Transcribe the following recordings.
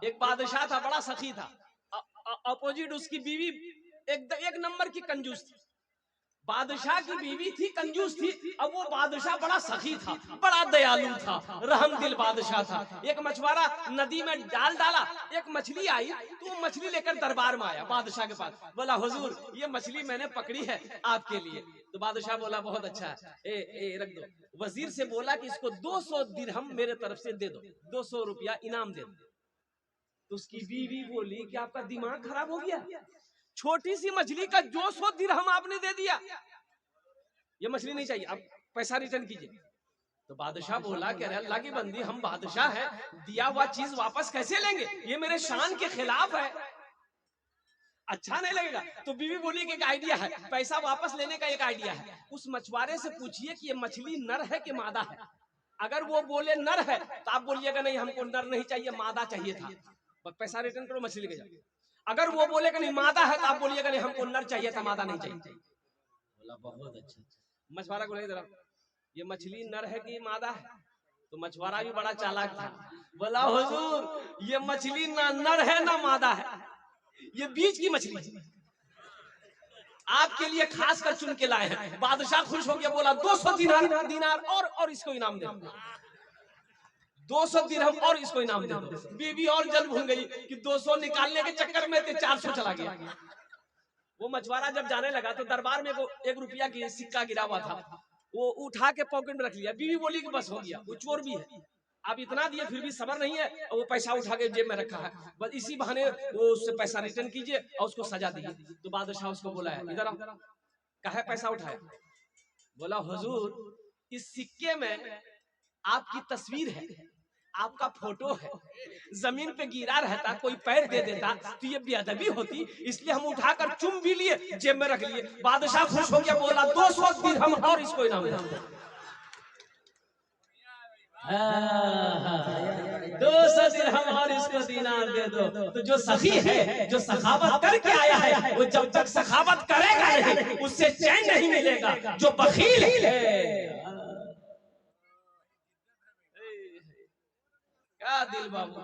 एक बादशाह था, बड़ा सखी था। अपोजिट उसकी बीवी एक नंबर की कंजूस थी। बादशाह की बीवी थी, कंजूस थी। अब वो बादशाह बड़ा सखी था, बड़ा दयालु था, रहम दिल बादशाह था। एक मछुआरा नदी में जाल डाला, एक मछली आई, तो वो मछली लेकर दरबार में आया बादशाह के पास। बोला हुजूर, ये मछली मैंने पकड़ी है आपके लिए। तो बादशाह बोला बहुत अच्छा है, ए रख दो। वजीर से बोला कि इसको 200 दिरहम मेरे तरफ से दे दो, 200 रुपया इनाम दे दो। तो उसकी बीवी बोली कि आपका दिमाग खराब हो गया, छोटी सी मछली का 200 दिरहम आपने दे दिया, ये मछली नहीं चाहिए, आप पैसा रिटर्न कीजिए। तो बादशाह बोला कि अरे अल्लाह की बंदी, हम बादशाह हैं, दिया हुआ चीज वापस कैसे लेंगे, ये मेरे शान के खिलाफ है, अच्छा नहीं लगेगा। तो बीवी बोली कि एक आइडिया है, पैसा वापस लेने का एक आइडिया है। उस मछुआरे से पूछिए कि ये मछली नर है कि मादा है। अगर वो बोले नर है तो आप बोलिएगा नहीं, हमको नर नहीं चाहिए, मादा चाहिए था, पैसा रिटर्न करो, मछली लेके जाओ। अगर वो बोलेगा नहीं मादा है तो आप बोलिएगा नहीं, हमको नर चाहिए था, मादा नहीं चाहिए। बोला बहुत अच्छा। मछुआरा को जरा, ये मछली नर है कि मादा है? तो मछुआरा भी बड़ा चालाक था, बोला हुजूर, ये मछली ना नर है ना मादा है, ये बीच की मछली आपके लिए खास कर चुन के लाए हैं। बादशाह खुश हो गया, बोला 200 दिनार और इसको इनाम दे, 200 दिरहम और इसको इनाम दे दो। बीवी और जल भूल गई कि 200 निकालने के चक्कर में 400 चला गया। वो मछुआरा जब जाने लगा तो दरबार में 1 रुपया की सिक्का गिरा हुआ था, वो उठा के पॉकेट में रख लिया। बीवी बोली कि बस हो गया, वो चोर भी है, अब इतना दिए फिर भी सबर नहीं है, और वो पैसा उठा के जेब में रखा है, बस इसी बहाने वो उससे पैसा रिटर्न कीजिए और उसको सजा दीजिए। तो बादशाह उसको बोला है, इधर आओ, कहे पैसा उठाया? बोला हुजूर, इस सिक्के में आपकी तस्वीर है, आपका फोटो है, जमीन पे गिरा रहता, कोई पैर दे देता तो ये बेअदबी होती, इसलिए हम उठाकर चुम भी लिए, जेब में रख लिए। बादशाह खुश हो गया, बोला 200 दिरहम और इसको इनाम दे दो। 200 दिरहम और इसको दिनार दे दो। तो जो सखी है, जो सखावत करके आया है, वो जब तक सखावत करेगा नहीं, उससे चैन नहीं मिलेगा। जो बखील है, क्या दिल बाबू।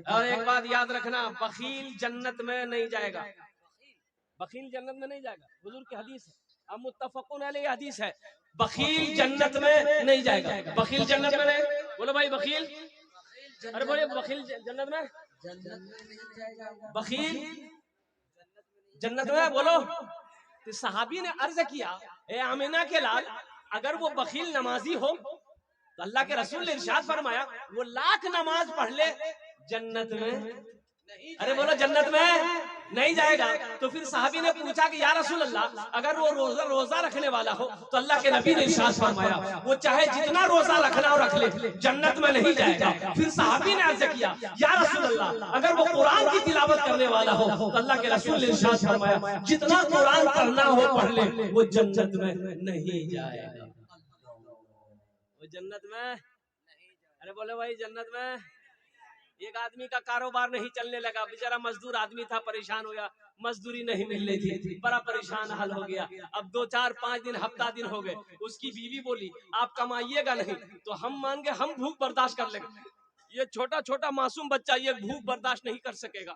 और एक बात याद रखना, बखील जन्नत में नहीं जाएगा, बखील जन्नत में नहीं जाएगा। हुजूर की हदीस है, अब मुत्तफकुन अलैहि हदीस है, बखील जन्नत में नहीं जाएगा। बखील जन्नत में नहीं, बोलो भाई बखील, अरे बोले बखील जन्नत में, बखील जन्नत में, बोलो। तो सहाबी ने अर्ज किया, ए आमिना के लाल, अगर वो बखील नमाजी हो तो अल्लाह के रसूल ने इरशाद फरमाया, वो 1,00,000 नमाज पढ़ ले, जन्नत में, अरे बोलो जन्नत में नहीं जाएगा। तो फिर साहबी ने पूछा कि या रसूल अल्लाह, अगर वो रोजा रखने वाला हो तो अल्लाह के नबी ने इरशाद फरमाया, वो चाहे जितना रोजा रखना हो रख ले, जन्नत में नहीं जाएगा। फिर साहबी ने अर्ज किया, या रसूल अल्लाह, अगर वो कुरान की तिलावत करने वाला हो तो अल्लाह के रसूल ने इरशाद फरमाया, जितना कुरान पढ़ना हो पढ़ ले, वो जन्नत में नहीं जाएगा, वो जन्नत में। अरे बोले भाई जन्नत में। एक आदमी का कारोबार नहीं चलने लगा, बेचारा मजदूर आदमी था, परेशान हो गया, मजदूरी नहीं मिल रही थी, बड़ा परेशान हाल हो गया। अब 2, 4, 5 दिन, हफ्ता दिन हो गए। उसकी बीवी बोली, आप कमाइएगा नहीं तो हम मान गए, हम भूख बर्दाश्त कर लेंगे, ये छोटा छोटा मासूम बच्चा ये भूख बर्दाश्त नहीं कर सकेगा,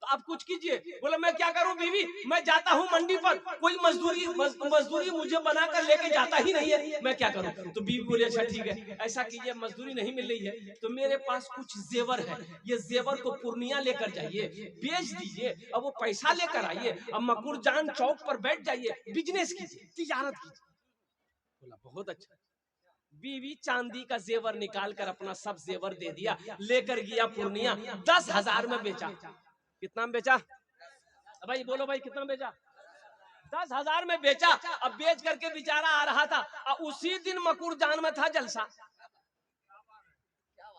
तो आप कुछ कीजिए। बोले मैं क्या करूं बीवी, मैं जाता हूं मंडी पर, कोई मजदूरी मुझे बनाकर लेके जाता ही नहीं है, मैं क्या करूं? तो बीवी बोली अच्छा ठीक है, ऐसा कीजिए, मजदूरी नहीं मिल रही है तो मेरे पास कुछ जेवर है, ये जेवर को पूर्णिया लेकर जाइए, बेच दीजिए, अब वो पैसा लेकर आइए, अब मकुरजान चौक पर बैठ जाइए, बिजनेस कीजिए, तिजारत कीजिए। बोला बहुत अच्छा। बीवी चांदी का जेवर निकाल कर अपना सब जेवर दे दिया, लेकर गया पूर्णिया, 10,000 में बेचा। कितना में बेचा भाई, बोलो भाई कितना में बेचा? 10,000 में बेचा। अब बेच करके बेचारा आ रहा था, और उसी दिन मकुरजान में था जलसा।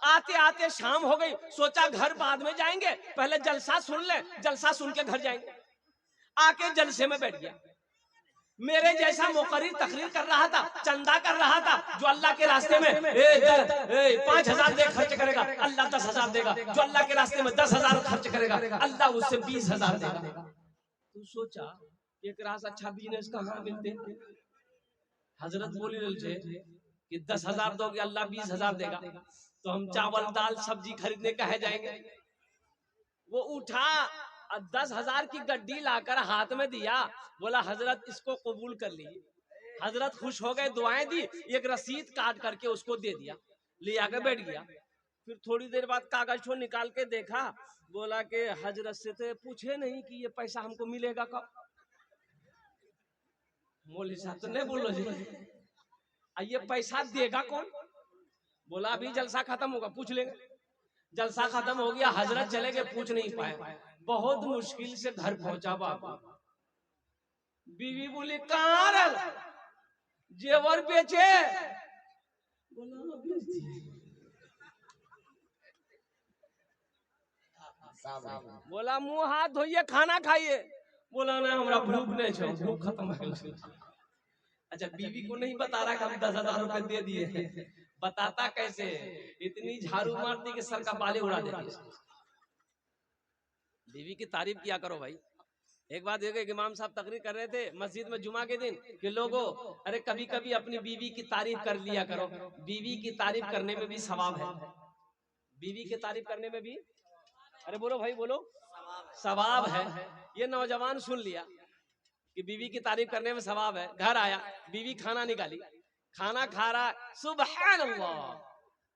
आते आते शाम हो गई, सोचा घर बाद में जाएंगे, पहले जलसा सुन ले, जलसा सुन के घर जाएंगे। आके जलसे में बैठ गया, मेरे जैसा मुकर्रिर तकरीर कर रहा था, चंदा कर रहा था, जो अल्लाह के रास्ते में 5,000 दे खर्च करेगा, अल्लाह 10,000 देगा, जो अल्लाह के रास्ते में 10,000 खर्च करेगा, अल्लाह उससे 20,000 देगा। तू सोचा एक रास अच्छा बिजनेस कहाँ मिलते। हजरत बोली रहे कि 10,000 दोगे, अल्लाह 20,000 देगा, तो हम चावल दाल सब्जी खरीदने कहे जाएंगे, वो उठा और 10,000 की गड्डी लाकर हाथ में दिया, बोला हजरत इसको कबूल कर लीजिए। हजरत खुश हो गए, दुआएं दी, एक रसीद काट करके उसको दे दिया, ले आकर बैठ गया। फिर थोड़ी देर बाद कागज को निकाल के देखा, बोला कि हजरत से तो पूछे नहीं कि ये पैसा हमको मिलेगा कब। मौलवी साहब तो नहीं बोलो जी, ये पैसा देगा कौन? बोला अभी जलसा खत्म होगा पूछ लेंगे। जलसा खत्म हो गया, हजरत चले गए, पूछ नहीं पाए। बहुत मुश्किल से घर पहुंचा बाबा। बीवी बोली कहाँ रहा, जेवर बेचे? बोला बेच दिए। बोला मुंह हाथ धोइए, खाना खाइए। बोला ना हमरा भूख नहीं छो, भूख खत्म हो गई। अच्छा, बीवी को नहीं बता रहा कि हम 10,000 रुपए दे दिए, बताता कैसे? इतनी झाड़ू मारती कि सर का बाले उड़ा देती। बीवी की तारीफ किया करो भाई। एक बात देखो, इमाम साहब तकरीर कर रहे थे मस्जिद में जुमा के दिन कि लोगों, अरे कभी कभी अपनी बीवी की तारीफ कर लिया करो। बीवी की तारीफ करने में भी सवाब है। बीवी की तारीफ करने में भी, अरे बोलो भाई बोलो, सवाब है। ये नौजवान सुन लिया कि बीवी की तारीफ करने में सवाब है। घर आया, बीवी खाना निकाली, खाना खा रहा, सुबहान अल्लाह,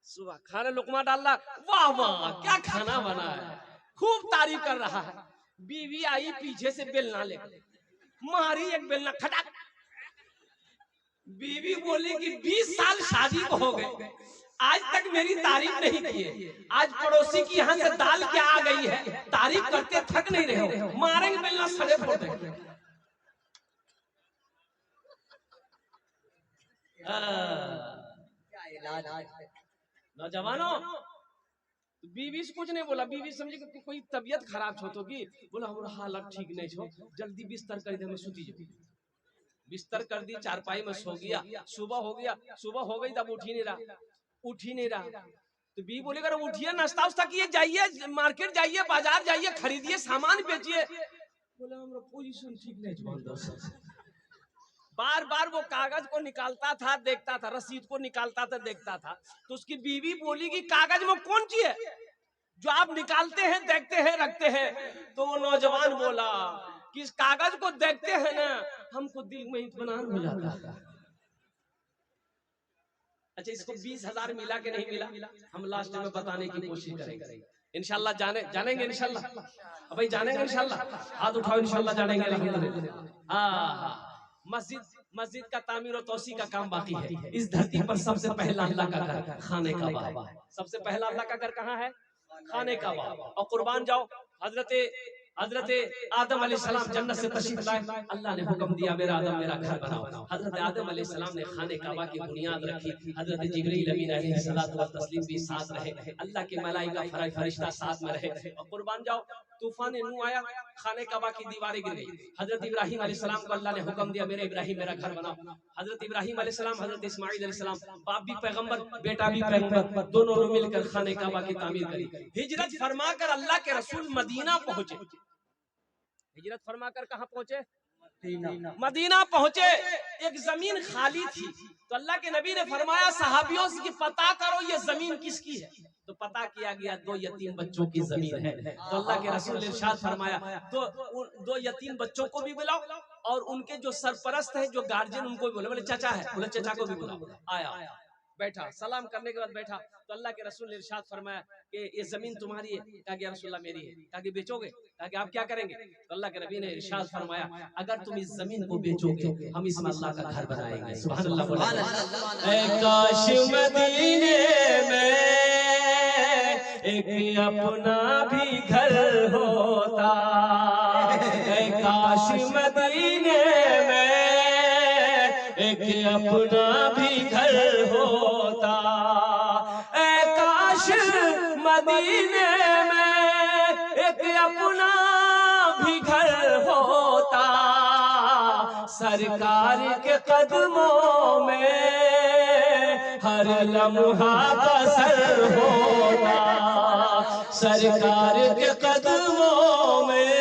सुबह खाने लुकमा डाल रहा, वाह वाह क्या खाना बना है, खूब तारीफ कर रहा है। बीवी आई पीछे से बेलना लेकर, मारी एक बेलना खटाक। बीवी बोली कि 20 साल शादी को हो गए, आज तक मेरी तारीफ नहीं की है। आज पड़ोसी की यहाँ से दाल क्या आ गई है, तारीफ करते थक नहीं रहे हो, मारेंगे बेलना सड़े फोड़ देंगे। नौजवानों, बीवी से कुछ नहीं बोला। बीवी समझे कि कोई तबीयत खराब छो तो की, बोला हमारा हालत ठीक नहीं छो, जल्दी बिस्तर कर दे, मैं सुती जाऊं। बिस्तर कर दी, चारपाई में सो गया। सुबह हो गया, सुबह हो गई तब उठ ही नहीं रहा, उठ ही नहीं रहा। तो बीवी बोले अगर उठिए, नाश्ता उस्ता किए, जाइए मार्केट जाइए, बाजार जाइए, खरीदिए, सामान बेचिए। बोला हमारा पोजीशन ठीक नहीं छो। बार बार वो कागज को निकालता था, देखता था, रसीद को निकालता था, देखता था। तो उसकी बीवी बोली कि कागज में कौन चीज है जो आप निकालते हैं, देखते हैं, रखते हैं? तो वो नौजवान बोला कि इस कागज को देखते हैं ना, हमको दिल में इत्मीनान हो जाता है। अच्छा, इसको 20,000 मिला कि नहीं मिला, हम लास्ट में बताने की कोशिश करेंगे इंशाल्लाह। जानेंगे इंशाल्लाह भाई, जानेंगे इंशाल्लाह। हाथ उठाओ, इंशाल्लाह जानेंगे अल्हम्दुलिल्लाह। हाँ, मस्जिद का तामीर और तौसी का काम बाकी है। इस धरती पर सबसे पहला अल्लाह का घर खाने का है। सबसे पहला अल्लाह का घर कहाँ है? खाने का। और कुर्बान जाओ, हजरत आदम अलैहिस्सलाम जन्नत से तशरीफ लाए, अल्लाह ने हुक्म दिया मेरा आदम मेरा घर बनाओ। हजरत आदम अलैहिस्सलाम ने खाने काबा की बुनियाद रखी। हजरत जिब्रील अमीन अलैहिस्सलातु व तस्लीम भी साथ रहे, अल्लाह के मलाइका फरिश्ता साथ में रहे। और कुर्बान जाओ, तूफान नूह आया, खाने काबा की दीवारें गिर गई। हजरत इब्राहिम अलैहिस्सलाम को अल्लाह ने हुक्म दिया मेरे इब्राहिम मेरा घर बनाओ। हजरत इब्राहिम अलैहिस्सलाम, हजरत इस्माइल अलैहिस्सलाम, बाप भी पैगंबर, बेटा भी पैगंबर, दोनों ने मिलकर खाने काबा की तामीर करी। हिजरत फरमाकर अल्लाह के रसूल मदीना पहुंचे। हिजरत फरमाकर कहां पहुंचे? मदीना पहुंचे। एक जमीन खाली थी, तो अल्लाह के नबी ने फरमाया सहाबियों से कि पता करो ये जमीन किसकी है। तो पता किया गया 2 यतीम बच्चों की जमीन है। तो अल्लाह के रसूल ने इरशाद फरमाया तो 2 यतीम बच्चों को भी बुलाओ और उनके जो सरपरस्त है, जो गार्जियन, उनको भी बोले चाचा है, बोले चाचा को भी बुलाओ। आया, बैठा, सलाम करने के बाद बैठा। तो अल्लाह के रसूल ने इरशाद फरमाया कि ये जमीन तुम्हारी है। कहा कि या रसूलल्लाह मेरी है। कहा कि बेचोगे? कहा कि आप क्या करेंगे? तो अल्लाह के नबी ने इरशाद फरमाया अगर तुम इस जमीन को बेचोगे, हम इसमें अल्लाह का घर बनाएंगे। सुभान अल्लाह। काश मदीने में एक अपना भी घर होता, काश मदीने में एक अपना भी घर होता, काश मदीने में एक अपना भी घर होता, सरकार के कदमों में हर लम्हा बसर होता, सरकार के कदमों में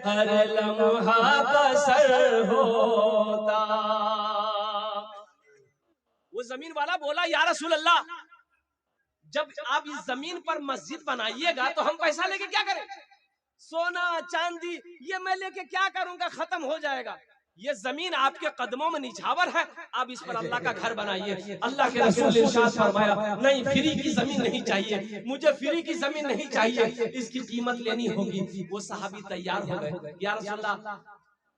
हर लम्हा बसर होता। वो जमीन वाला बोला या रसूल अल्लाह, जब आप इस जमीन पर मस्जिद बनाइएगा तो हम पैसा लेके क्या करें? सोना चांदी ये मैं लेके क्या करूंगा, खत्म हो जाएगा। ये जमीन आपके कदमों में निछावर है, आप इस पर अल्लाह का घर बनाइए। अल्लाह के रसूल ने इरशाद फरमाया, नहीं फ्री की जमीन नहीं चाहिए, मुझे फ्री की जमीन नहीं चाहिए, इसकी कीमत लेनी होगी। वो सहाबी तैयार हो गए, या रसूल अल्लाह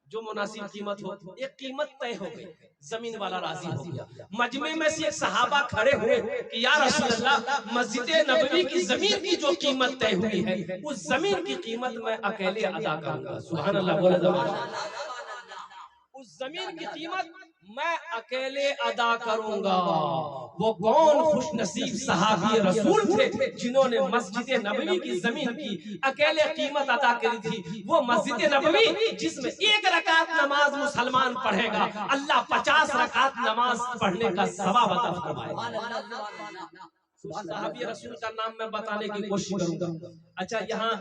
जो मुनासिब कीमत हो, एक कीमत तय हो गई, जमीन वाला राजी हो गया। मजमे में से एक सहाबा खड़े हुए कि या रसूल अल्लाह, मस्जिद नबवी की जमीन की जो कीमत तय हुई है, उस जमीन की कीमत मैं अकेले अदा करूंगा। सुभान अल्लाह, बोले उस जमीन की कीमत मैं अकेले अदा करूंगा। वो कौन खुश नसीब सहाबी रसूल थे जिन्होंने मस्जिद नबवी की जमीन की अकेले कीमत अदा करी थी। वो मस्जिद नबवी जिसमें एक रकात नमाज मुसलमान पढ़ेगा, अल्लाह 50 रकात नमाज पढ़ने का सवाब अता फरमाएगा। सहाबी रसूल का नाम मैं बताने की कोशिश करूंगा। अच्छा, यहाँ